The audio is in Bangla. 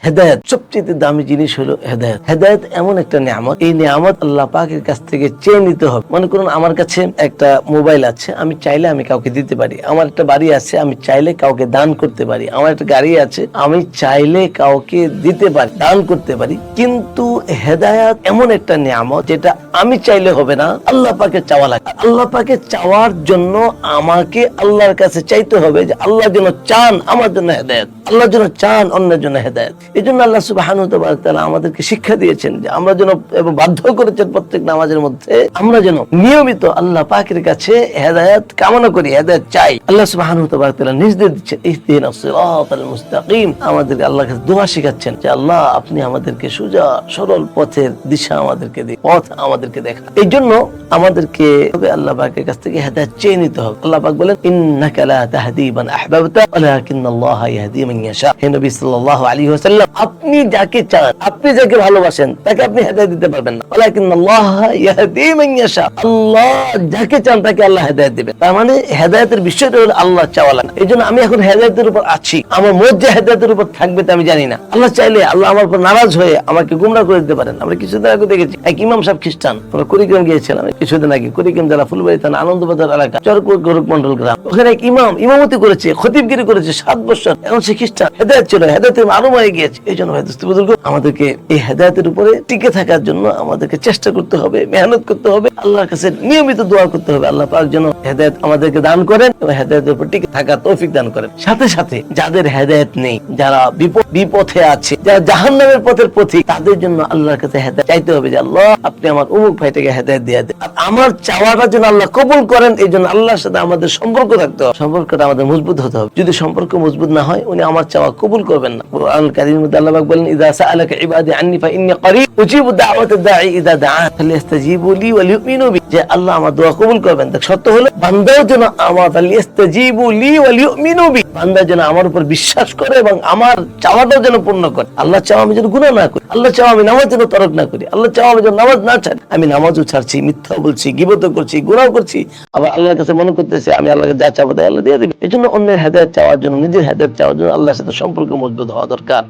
হেদায়েত সবচেয়ে দামি জিনিস হলো হেদায়েত। হেদায়েত এমন একটা নিয়ামত, এই নিয়ামত আল্লাহ পাকের কাছ থেকে চেয়ে নিতে হবে। মনে করুন আমার কাছে একটা মোবাইল আছে, আমি চাইলে আমি কাউকে দিতে পারি। আমার একটা বাড়ি আছে, আমি চাইলে কাউকে দান করতে পারি। আমার একটা গাড়ি আছে, আমি চাইলে কাউকে দিতে পারি, দান করতে পারি। কিন্তু হেদায়েত এমন একটা নিয়ামত যেটা আমি চাইলে হবে না, আল্লাহ পাকে চাওয়া লাগে। আল্লাহ পাকে চাওয়ার জন্য আমাকে আল্লাহর কাছে চাইতে হবে যে আল্লাহ যেন চান আমার জন্য হেদায়েত, আল্লাহ যেন চান অন্যের জন্য হেদায়েত। এই জন্য আল্লাহ সুবহানাহু ওয়া তাআলা আমাদেরকে শিক্ষা দিয়েছেন যে আমরা যেন, এবং বাধ্য করেছেন প্রত্যেক নামাজের মধ্যে আমরা যেন নিয়মিত আল্লাহ পাকের কাছে হেদায়েত কামনা করি, হেদায়েত চাই। আল্লাহ সুবহানাহু ওয়া তাআলা নির্দেশ দিচ্ছেন ইহদিনাস সিরাতাল মুস্তাকিম, আমাদেরকে আল্লাহর কাছে দোয়া শেখাচ্ছেন যে আল্লাহ আপনি আমাদেরকে সোজা সরল পথের দিশা আমাদেরকে দিন, পথ আমাদেরকে দেখান। এই জন্য আমাদেরকে আল্লাহ পাকের কাছ থেকে হেদায়েত চেয়ে নিতে হবে। আল্লাহ পাক বলেন ইন্নাকা লা তাহদি মান আহবাবতা ওয়ালাকিন্নাল্লাহ ইয়াহদি মান ইয়াশা। হে নবী সাল্লাল্লাহু আলাইহি ওয়াসাল্লাম, আপনি যাকে চান, আপনি যাকে ভালোবাসেন তাকে আপনি হেদায়েত দিতে পারবেন না। ওয়ালাকিন্নাল্লাহ ইয়াহদি মান ইয়াশা, আল্লাহ যাকে চান তাকে আল্লাহ হেদায়েত দিবেন। তার মানে হেদায়েতের বিষয়টা হলো আল্লাহ চাওয়া লাগে। এই জন্য আমি এখন হেদায়েতের উপর আছি, আমার মত যে হেদায়েতের উপর থাকবে তা আমি জানি না। আল্লাহ চাইলে আল্লাহ আমার উপর নারাজ হয়ে আমাকে গুমরাহ করে দিতে পারেন। আমরা কিছুদিন আগে দেখেছি এক ইমাম সাহেব খ্রিস্টান, আমরা কুড়িগ্রাম গিয়েছিলাম কিছুদিন আগে। কুড়িগ্রাম জেলা ফুলবাড়ি থানা আনন্দবাজার এলাকা চরকুর মন্ডল গ্রাম, ওখানে এক ইমাম ইমামতি করেছে, খতিবগিরি করেছে 7 বছর। এখন সে খ্রিস্টান, হেদায়েত ছিল, হেদায়েতের আরো হয়ে গিয়েছে। এই জন্য আমাদেরকে এই হেদায়েতের উপরে টিকে থাকার জন্য আমাদেরকে চেষ্টা করতে হবে, মেহনত করতে হবে, আল্লাহর কাছে নিয়মিত দোয়া করতে হবে আল্লাহ পাক যেন হেদায়েত আমাদেরকে দান করেন এবং হেদায়েতের উপর টিকে থাকার তৌফিক দান করেন। সাথে সাথে যাদের হেদায়েত নেই, যারা বিপথে আছে, যারা জাহান্নামের পথের পথিক, তাদের জন্য আল্লাহর কাছে হেদায়েত চাইতে হবে যে আল্লাহ আপনি আমার অমুক ভাইটাকে হেদায়েত দিয়ে দেন। আমার চাওয়াটা যেন আল্লাহ কবুল করেন, এই জন্য আল্লাহর সাথে আমাদের সম্পর্ক থাকতে হবে, সম্পর্কটা আমাদের মজবুত হতে হবে। যদি সম্পর্ক মজবুত না হয়, উনি আমার চাওয়া কবুল করবেন না। কুরআনুল কারীমের মধ্যে আল্লাহ পাক বলেন ইযা সাআলাকা ইবাদি আন্নী ফাইন্নী করিব উজিবু দাওয়াতাদ দাঈ ইযা দাআন ফালিয়াস্তাজিবু লি ওয়া লিউমিনু বি, যে আল্লাহ আমার দোয়া কবুল করবেন। দেখ সত্য হলো বান্দাও যেন আমার ফালিয়াস্তাজিবু লি ওয়া লিউমিনু বি, বান্দা যেন আমার উপর বিশ্বাস করে এবং আমার চাওয়াটাও যেন পূর্ণ করে। আল্লাহ চাও আমি যেন গুনাহ না করি, আল্লাহ চাও আমি নামাজ যেন তরক না করি, আল্লাহ চাও আমি যেন নামাজ না ছাড়ি। আমি নামাজও ছাড়ছি, মিথ্যা বলছি, গীবত করছি, গুনাহ করছি, আবার আল্লাহর কাছে মনে করতেছি আমি আল্লাহকে যা চাবো তাই আল্লাহ দিয়ে দিবেন। এই জন্য অন্যের হেদায়েত চাওয়ার জন্য, নিজের হেদায়েত চাওয়ার জন্য আল্লাহর সাথে সম্পর্ক মজবুত হওয়া দরকার।